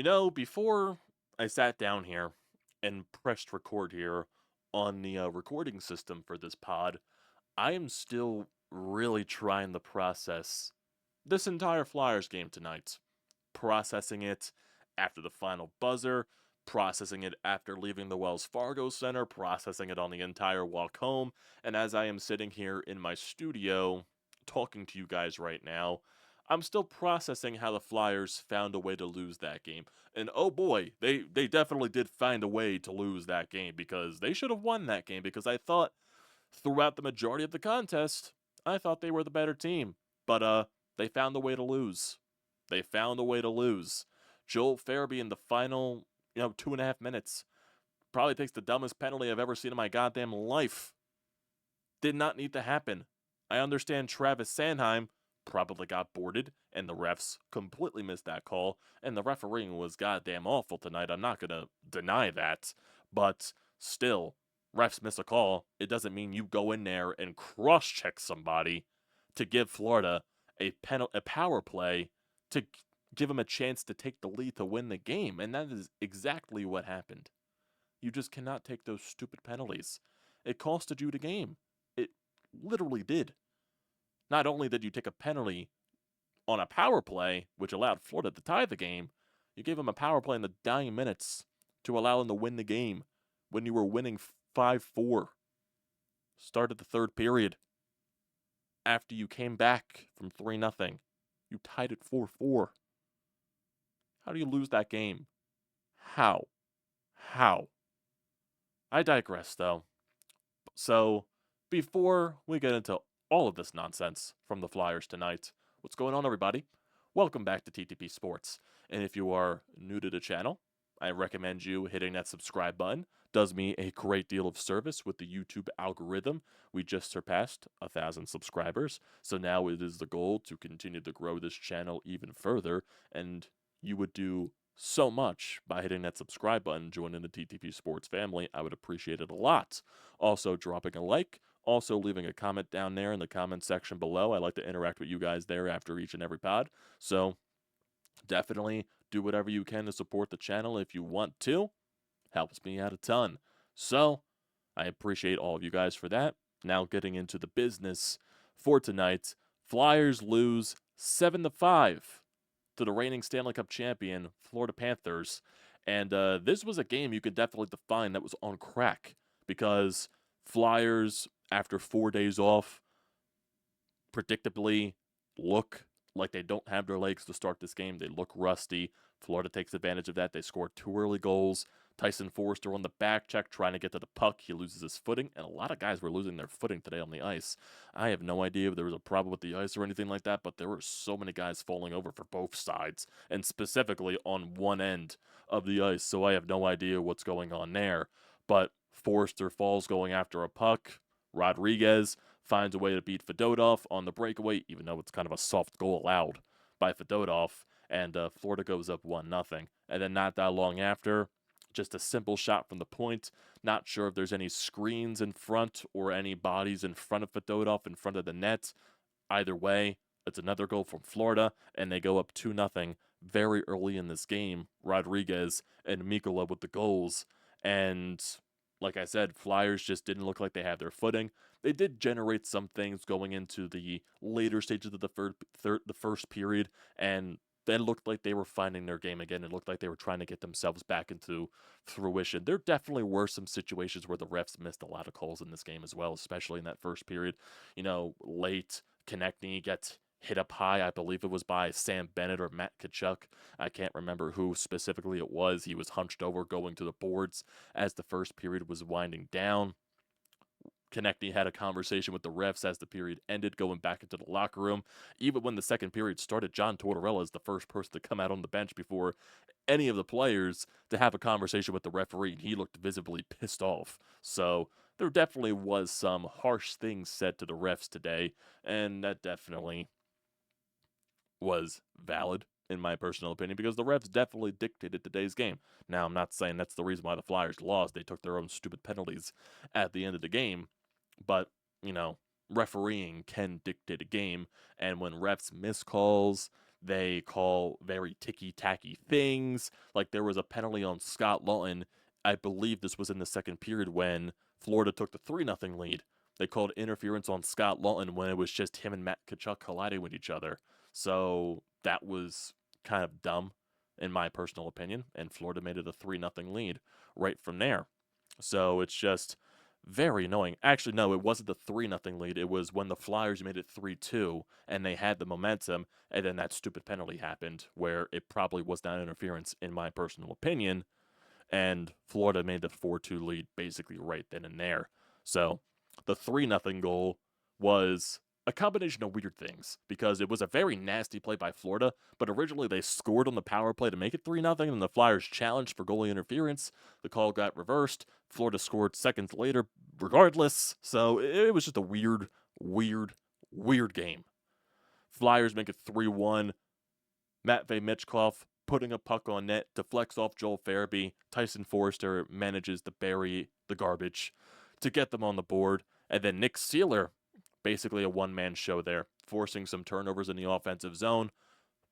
Before I sat down here and pressed record here on the recording system for this pod, I am still really trying to process this entire Flyers game tonight. Processing it after the final buzzer, processing it after leaving the Wells Fargo Center, processing it on the entire walk home, and as I am sitting here in my studio talking to you guys right now, I'm still processing how the Flyers found a way to lose that game. And oh boy, they definitely did find a way to lose that game because they should have won that game because I thought throughout the majority of the contest, I thought they were the better team. But they found a way to lose. They found a way to lose. Joel Farabee in the final, 2.5 minutes probably takes the dumbest penalty I've ever seen in my goddamn life. Did not need to happen. I understand Travis Sanheim probably got boarded, and the refs completely missed that call, and the refereeing was goddamn awful tonight. I'm not going to deny that, but still, refs miss a call. It doesn't mean you go in there and cross-check somebody to give Florida a power play to give them a chance to take the lead to win the game, and that is exactly what happened. You just cannot take those stupid penalties. It costed you the game. It literally did. Not only did you take a penalty on a power play, which allowed Florida to tie the game, you gave them a power play in the dying minutes to allow them to win the game when you were winning 5-4. Started the third period. After you came back from 3-0, you tied it 4-4. How do you lose that game? How? How? I digress, though. So, before we get into all of this nonsense from the Flyers tonight, what's going on, everybody? Welcome back to TTP Sports. And if you are new to the channel, I recommend you hitting that subscribe button. Does me a great deal of service with the YouTube algorithm. We just surpassed 1,000 subscribers, so now it is the goal to continue to grow this channel even further, and you would do so much by hitting that subscribe button, joining the TTP Sports family. I would appreciate it a lot. Also, dropping a like, also leaving a comment down there in the comment section below. I like to interact with you guys there after each and every pod, so definitely do whatever you can to support the channel if you want to. Helps me out a ton. So, I appreciate all of you guys for that. Now getting into the business for tonight. Flyers lose 7-5 to the reigning Stanley Cup champion, Florida Panthers. And this was a game you could definitely define that was on crack because Flyers, after 4 days off, predictably look like they don't have their legs to start this game. They look rusty. Florida takes advantage of that. They score 2 early goals. Tyson Forrester on the back check trying to get to the puck. He loses his footing, and a lot of guys were losing their footing today on the ice. I have no idea if there was a problem with the ice or anything like that, but there were so many guys falling over for both sides, and specifically on one end of the ice, so I have no idea what's going on there. But Forrester falls going after a puck. Rodriguez finds a way to beat Fedotov on the breakaway, even though it's kind of a soft goal allowed by Fedotov, and Florida goes up 1-0. And then not that long after, just a simple shot from the point. Not sure if there's any screens in front or any bodies in front of Fedotov in front of the net. Either way, it's another goal from Florida, and they go up 2-0 very early in this game. Rodriguez and Mikkola with the goals. And like I said, Flyers just didn't look like they had their footing. They did generate some things going into the later stages of the first period, and they looked like they were finding their game again. It looked like they were trying to get themselves back into fruition. There definitely were some situations where the refs missed a lot of calls in this game as well, especially in that first period. Late, Konechny gets hit up high. I believe it was by Sam Bennett or Matt Tkachuk. I can't remember who specifically it was. He was hunched over going to the boards as the first period was winding down. Konechny had a conversation with the refs as the period ended, going back into the locker room. Even when the second period started, John Tortorella is the first person to come out on the bench before any of the players to have a conversation with the referee, and he looked visibly pissed off. So there definitely was some harsh things said to the refs today, and that definitely was valid in my personal opinion, because the refs definitely dictated today's game. Now, I'm not saying that's the reason why the Flyers lost. They took their own stupid penalties at the end of the game. But, refereeing can dictate a game, and when refs miss calls, They call very ticky-tacky things. Like there was a penalty on Scott Lawton. I believe this was in the second period when Florida took the 3-0 lead. They called interference on Scott Lawton when it was just him and Matt Kachuk colliding with each other. So that was kind of dumb, in my personal opinion. And Florida made it a 3-0 lead right from there. So it's just very annoying. Actually, no, it wasn't the 3-0 lead. It was when the Flyers made it 3-2 and they had the momentum, and then that stupid penalty happened where it probably was not interference, in my personal opinion, and Florida made the 4-2 lead basically right then and there. So the 3-0 goal was a combination of weird things because it was a very nasty play by Florida, but originally they scored on the power play to make it 3-0, and the Flyers challenged for goalie interference. The call got reversed. Florida scored seconds later regardless, so it was just a weird, weird game. Flyers make it 3-1. Matvei Michkov putting a puck on net, deflects off Joel Farabee. Tyson Forrester manages to bury the garbage to get them on the board. And then Nick Seeler, basically a one-man show there, forcing some turnovers in the offensive zone,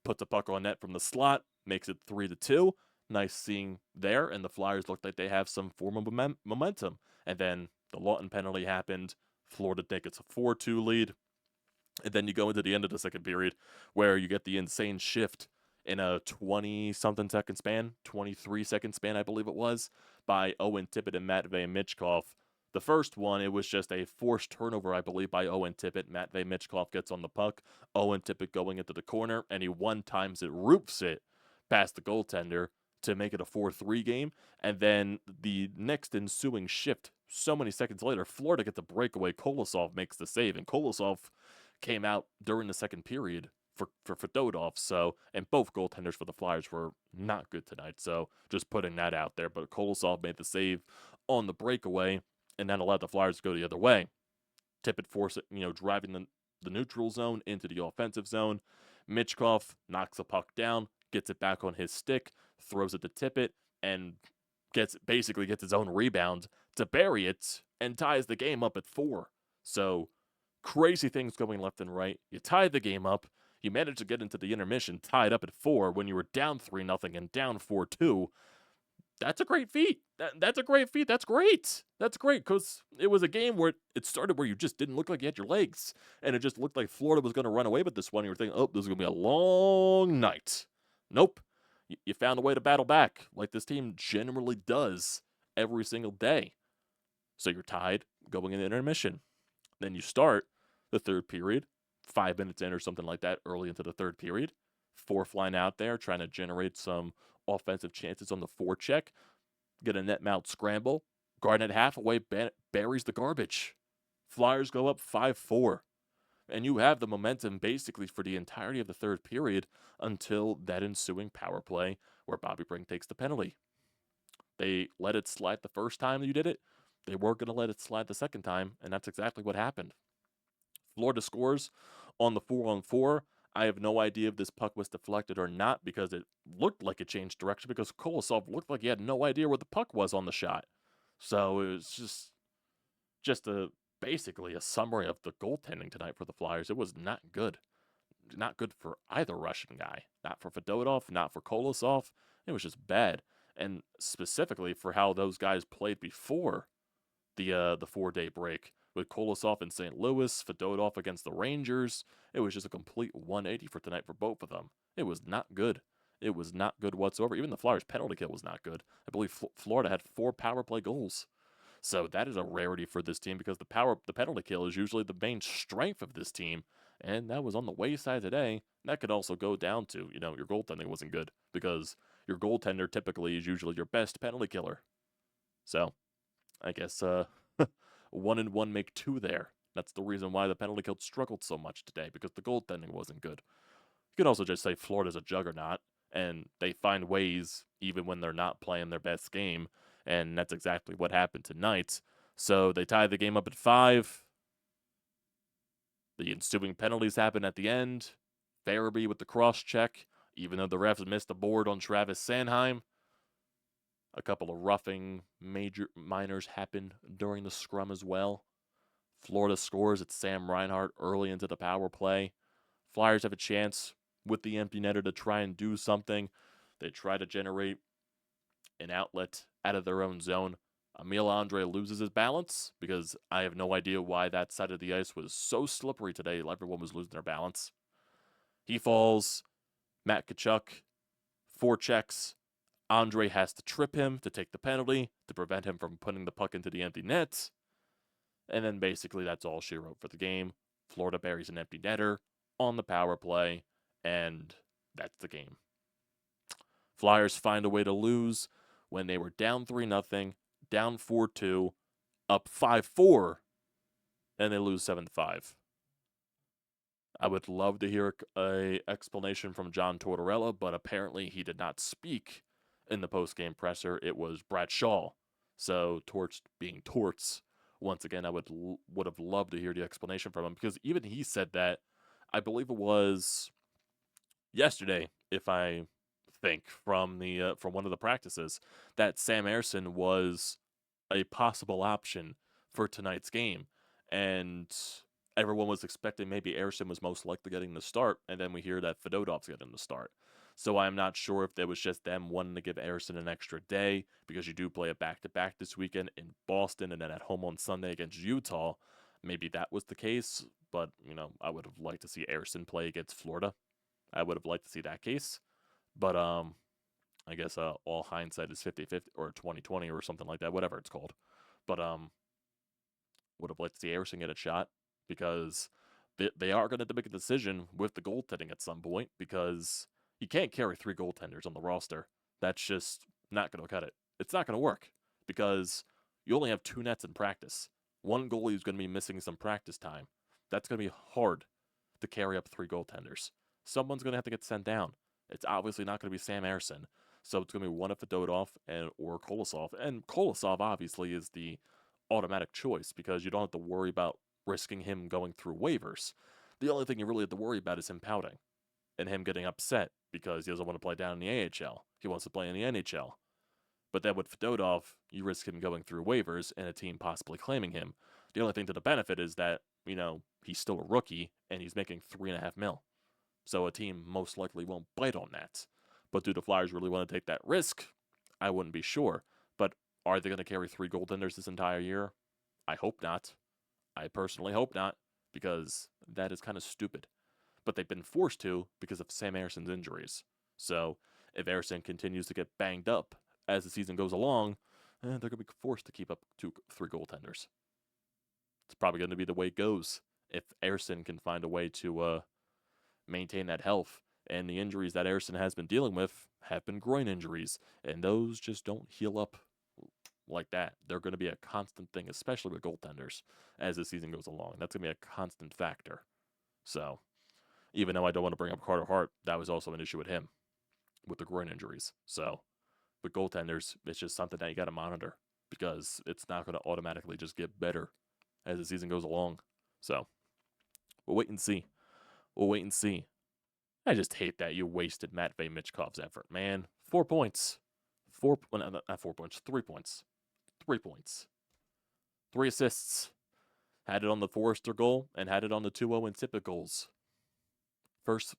puts a puck on net from the slot, makes it 3-2. Nice seeing there, and the Flyers look like they have some form of momentum. And then the Lawton penalty happened. Florida gets a 4-2 lead. And then you go into the end of the second period where you get the insane shift in a 20-something second span, 23-second span, I believe it was, by Owen Tippett and Matvei Michkov. The first one, it was just a forced turnover, I believe, by Owen Tippett. Matvei Michkov gets on the puck. Owen Tippett going into the corner, and he one-times it, roofs it past the goaltender to make it a 4-3 game. And then the next ensuing shift, so many seconds later, Florida gets a breakaway. Kolosov makes the save, and Kolosov came out during the second period for Fedotov. So, and both goaltenders for the Flyers were not good tonight. So, just putting that out there. But Kolosov made the save on the breakaway, and that allowed the Flyers to go the other way. Tippett forced it, driving the neutral zone into the offensive zone. Michkov knocks the puck down, gets it back on his stick, throws it to Tippett, and basically gets his own rebound to bury it and ties the game up at 4. So, crazy things going left and right. You tied the game up. You managed to get into the intermission tied up at 4 when you were down 3-0 and down 4-2. That's a great feat. That's a great feat. That's great. That's great because it was a game where it started where you just didn't look like you had your legs. And it just looked like Florida was going to run away with this one. You were thinking, oh, this is going to be a long night. Nope. You found a way to battle back like this team generally does every single day. So you're tied going into intermission. Then you start the third period, 5 minutes in or something like that, early into the third period. Fourth line out there trying to generate some offensive chances on the forecheck. Get a net mount scramble. Garnett halfway buries the garbage. Flyers go up 5-4. And you have the momentum basically for the entirety of the third period until that ensuing power play where Bobby Brink takes the penalty. They let it slide the first time you did it. They weren't going to let it slide the second time, and that's exactly what happened. Florida scores on the 4-on-4. I have no idea if this puck was deflected or not because it looked like it changed direction because Kolosov looked like he had no idea where the puck was on the shot. So it was just basically a summary of the goaltending tonight for the Flyers. It was not good. Not good for either Russian guy. Not for Fedotov, not for Kolosov. It was just bad. And specifically for how those guys played before the 4-day break with Kolosov in St. Louis, Fedotov against the Rangers. It was just a complete 180 for tonight for both of them. It was not good. It was not good whatsoever. Even the Flyers' penalty kill was not good. I believe Florida had 4 power play goals. So that is a rarity for this team because the penalty kill is usually the main strength of this team. And that was on the wayside today. That could also go down to, your goaltending wasn't good because your goaltender typically is usually your best penalty killer. So, I guess 1 and 1 make 2 there. That's the reason why the penalty kill struggled so much today because the goaltending wasn't good. You could also just say Florida's a juggernaut and they find ways even when they're not playing their best game, and that's exactly what happened tonight. So they tied the game up at 5. The ensuing penalties happen at the end. Farabee with the cross check, even though the refs missed a board on Travis Sanheim. A couple of roughing minors happen during the scrum as well. Florida scores at Sam Reinhart early into the power play. Flyers have a chance. with the empty netter to try and do something. They try to generate an outlet out of their own zone. Emil Andre loses his balance because I have no idea why that side of the ice was so slippery today. Everyone was losing their balance. He falls. Matt Tkachuk forechecks. Andre has to trip him to take the penalty to prevent him from putting the puck into the empty net. And then basically that's all she wrote for the game. Florida buries an empty netter on the power play, and that's the game. Flyers find a way to lose when they were down 3-0, down 4-2, up 5-4, and they lose 7-5. I would love to hear a explanation from John Tortorella, but apparently he did not speak in the post-game presser. It was Brad Shaw. So Torts being Torts. Once again, I would have loved to hear the explanation from him, because even he said that, I believe it was yesterday, if I think, from one of the practices, that Sam Ersson was a possible option for tonight's game. And everyone was expecting maybe Ersson was most likely getting the start, and then we hear that Fedotov's getting the start. So I'm not sure if there was just them wanting to give Ersson an extra day, because you do play a back-to-back this weekend in Boston and then at home on Sunday against Utah. Maybe that was the case, but, I would have liked to see Ersson play against Florida. I would have liked to see that case. But I guess all hindsight is 50-50 or 20-20 or something like that, whatever it's called. But would have liked to see Ersson get a shot, because they are going to make a decision with the goaltending at some point, because you can't carry 3 goaltenders on the roster. That's just not going to cut it. It's not going to work, because you only have 2 nets in practice. One goalie is going to be missing some practice time. That's going to be hard to carry up 3 goaltenders. Someone's going to have to get sent down. It's obviously not going to be Sam Ersson. So it's going to be one of Fedotov or Kolosov. And Kolosov obviously is the automatic choice, because you don't have to worry about risking him going through waivers. The only thing you really have to worry about is him pouting and him getting upset because he doesn't want to play down in the AHL. He wants to play in the NHL. But then with Fedotov, you risk him going through waivers and a team possibly claiming him. The only thing to the benefit is that, he's still a rookie and he's making $3.5 million. So a team most likely won't bite on that. But do the Flyers really want to take that risk? I wouldn't be sure. But are they going to carry 3 goaltenders this entire year? I hope not. I personally hope not, because that is kind of stupid. But they've been forced to because of Sam Ersson's injuries. So if Ersson continues to get banged up as the season goes along, they're going to be forced to keep up 3 goaltenders. It's probably going to be the way it goes if Ersson can find a way to maintain that health. And the injuries that Ersson has been dealing with have been groin injuries, and those just don't heal up like that. They're going to be a constant thing, especially with goaltenders, as the season goes along. That's going to be a constant factor. So, even though I don't want to bring up Carter Hart, that was also an issue with him, with the groin injuries. So, with goaltenders, it's just something that you got to monitor, because it's not going to automatically just get better as the season goes along. So, we'll wait and see. I just hate that you wasted Matvei Michkov's effort, man. 4 points. Not 4 points, 3 points. 3 points. 3 assists. Had it on the Forrester goal and had it on the 2-0 and Tippett goals. First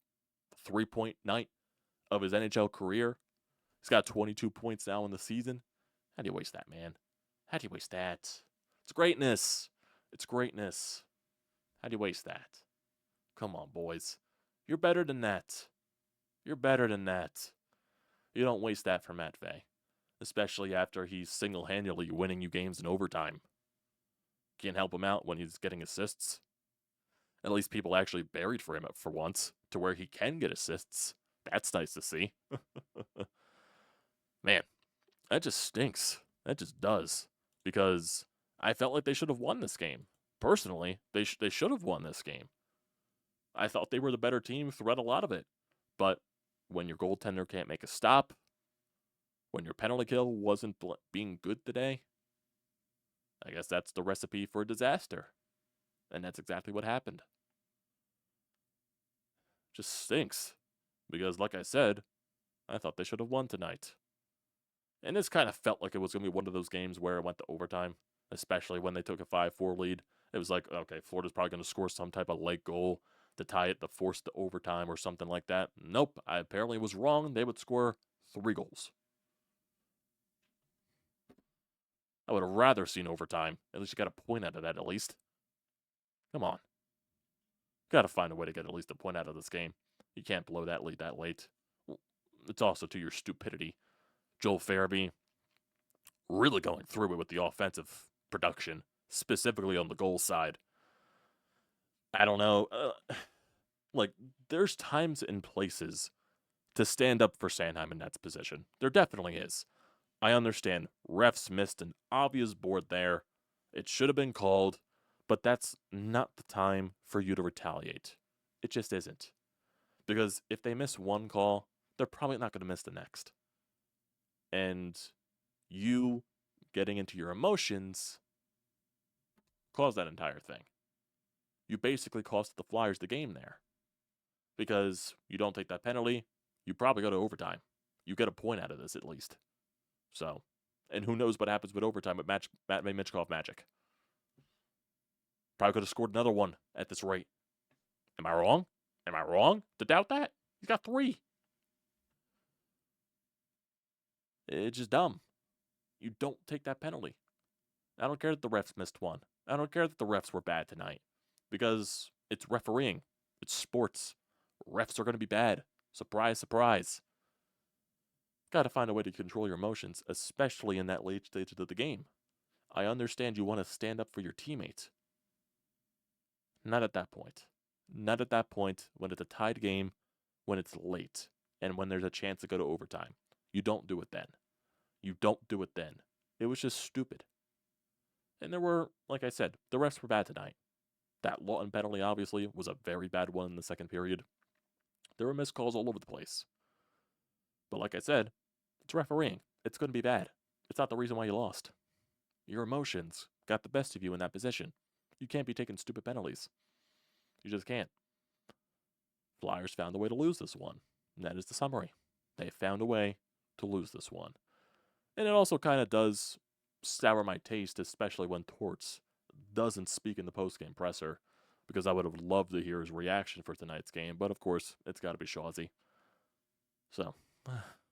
3-point night of his NHL career. He's got 22 points now in the season. How do you waste that, man? How do you waste that? It's greatness. How do you waste that? Come on, boys. You're better than that. You don't waste that for Matvei. Especially after he's single-handedly winning you games in overtime. Can't help him out when he's getting assists. At least people actually buried for him for once, to where he can get assists. That's nice to see. Man, that just stinks. That just does. Because I felt like they should have won this game. Personally, they should have won this game. I thought they were the better team throughout a lot of it. But when your goaltender can't make a stop, when your penalty kill wasn't being good today, I guess that's the recipe for disaster. And that's exactly what happened. Just stinks. Because, like I said, I thought they should have won tonight. And this kind of felt like it was going to be one of those games where it went to overtime, especially when they took a 5-4 lead. It was like, okay, Florida's probably going to score some type of late goal. to tie it, to force the overtime or something like that. Nope, I apparently was wrong. They would score 3 goals. I would have rather seen overtime. At least you got a point out of that, at least. Come on. Got to find a way to get at least a point out of this game. You can't blow that lead that late. It's also to your stupidity. Joel Farabee really going through it with the offensive production, specifically on the goal side. I don't know. Like, there's times and places to stand up for Sanheim in that position. There definitely is. I understand refs missed an obvious board there. It should have been called, but that's not the time for you to retaliate. It just isn't. Because if they miss one call, they're probably not going to miss the next. And you getting into your emotions caused that entire thing. You basically cost the Flyers the game there. Because you don't take that penalty, you probably go to overtime. You get a point out of this at least. So, and who knows what happens with overtime with Matvei Michkov magic. Probably could have scored another one at this rate. Am I wrong? Am I wrong to doubt that? He's got 3. It's just dumb. You don't take that penalty. I don't care that the refs missed one. I don't care that the refs were bad tonight. Because it's refereeing. It's sports. Refs are going to be bad. Surprise, surprise. Got to find a way to control your emotions, especially in that late stage of the game. I understand you want to stand up for your teammates. Not at that point. Not at that point when it's a tied game, when it's late, and when there's a chance to go to overtime. You don't do it then. You don't do it then. It was just stupid. And there were, like I said, the refs were bad tonight. That Lawton penalty, obviously, was a very bad one in the second period. There were missed calls all over the place. But like I said, it's refereeing. It's going to be bad. It's not the reason why you lost. Your emotions got the best of you in that position. You can't be taking stupid penalties. You just can't. Flyers found a way to lose this one. And that is the summary. They found a way to lose this one. And it also kind of does sour my taste, especially when Torts doesn't speak in the post-game presser, because I would have loved to hear his reaction for tonight's game, but of course, it's got to be Shawzy. So,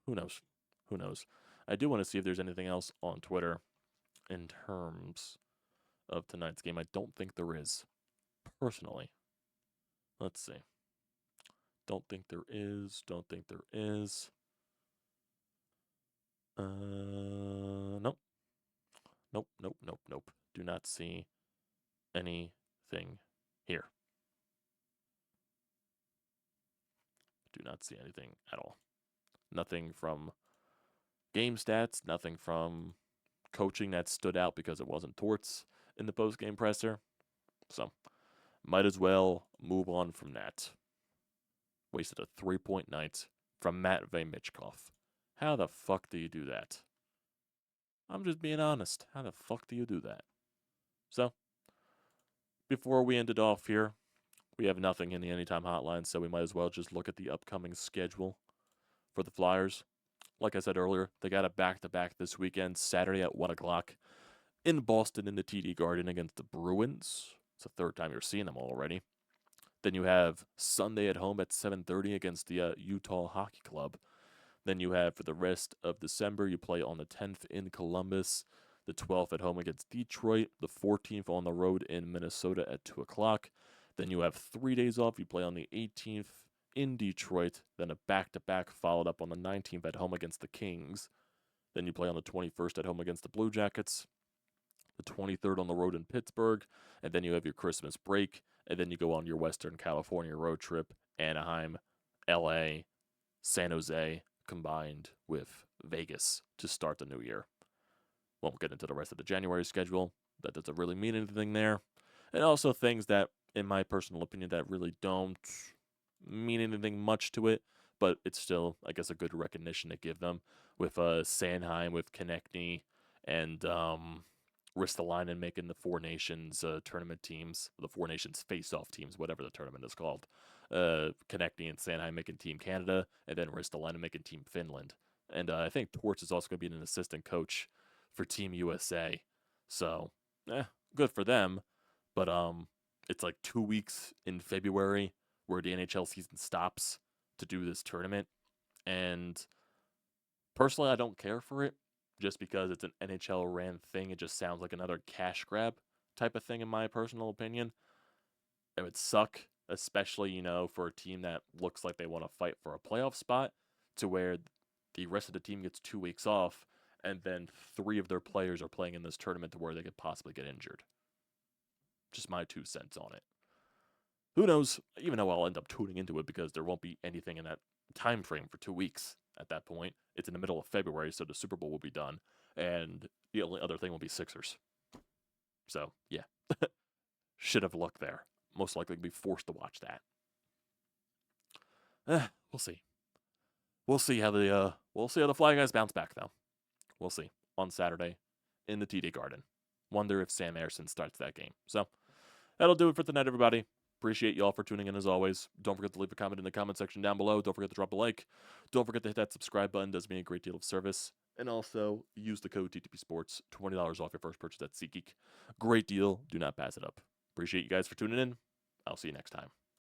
who knows? Who knows? I do want to see if there's anything else on Twitter in terms of tonight's game. I don't think there is, personally. Let's see. Don't think there is. Don't think there is. Nope. Nope, nope, nope, nope. Do not see anything here. Do not see anything at all. Nothing from game stats, nothing from coaching that stood out because it wasn't Torts in the post-game presser. So, might as well move on from that. Wasted a 3-point night from Matvei Michkov. How the fuck do you do that? I'm just being honest. How the fuck do you do that? So, before we end it off here, we have nothing in the Anytime Hotline, so we might as well just look at the upcoming schedule for the Flyers. Like I said earlier, they got a back-to-back this weekend, Saturday at 1 o'clock in Boston in the TD Garden against the Bruins. It's the third time you're seeing them already. Then you have Sunday at home at 7:30 against the Utah Hockey Club. Then you have, for the rest of December, you play on the 10th in Columbus, the 12th at home against Detroit, the 14th on the road in Minnesota at 2 o'clock. Then you have 3 days off. You play on the 18th in Detroit, then a back-to-back followed up on the 19th at home against the Kings. Then you play on the 21st at home against the Blue Jackets, the 23rd on the road in Pittsburgh, and then you have your Christmas break, and then you go on your Western California road trip, Anaheim, LA, San Jose, combined with Vegas to start the new year. Won't get into the rest of the January schedule. That doesn't really mean anything there. And also things that, in my personal opinion, that really don't mean anything much to it, but it's still, I guess, a good recognition to give them with Sanheim, with Konechny, and Ristolainen making the Four Nations tournament teams, the Four Nations face-off teams, whatever the tournament is called. Konechny and Sanheim making Team Canada, and then Ristolainen making Team Finland. And I think Torts is also going to be an assistant coach for Team USA. So, good for them. But it's like 2 weeks in February where the NHL season stops to do this tournament. And personally, I don't care for it just because it's an NHL ran thing. It just sounds like another cash grab type of thing, in my personal opinion. It would suck, especially, for a team that looks like they want to fight for a playoff spot, to where the rest of the team gets 2 weeks off, and then 3 of their players are playing in this tournament to where they could possibly get injured. Just my 2 cents on it. Who knows? Even though I'll end up tuning into it because there won't be anything in that time frame for 2 weeks at that point. It's in the middle of February, so the Super Bowl will be done, and the only other thing will be Sixers. So, yeah. Should have looked there. Most likely be forced to watch that. We'll see. We'll see how the Fly Guys bounce back, though. We'll see on Saturday in the TD Garden. Wonder if Sam Ersson starts that game. So that'll do it for tonight, everybody. Appreciate you all for tuning in as always. Don't forget to leave a comment in the comment section down below. Don't forget to drop a like. Don't forget to hit that subscribe button. It does me a great deal of service. And also use the code TTPSPORTS, $20 off your first purchase at SeatGeek. Great deal. Do not pass it up. Appreciate you guys for tuning in. I'll see you next time.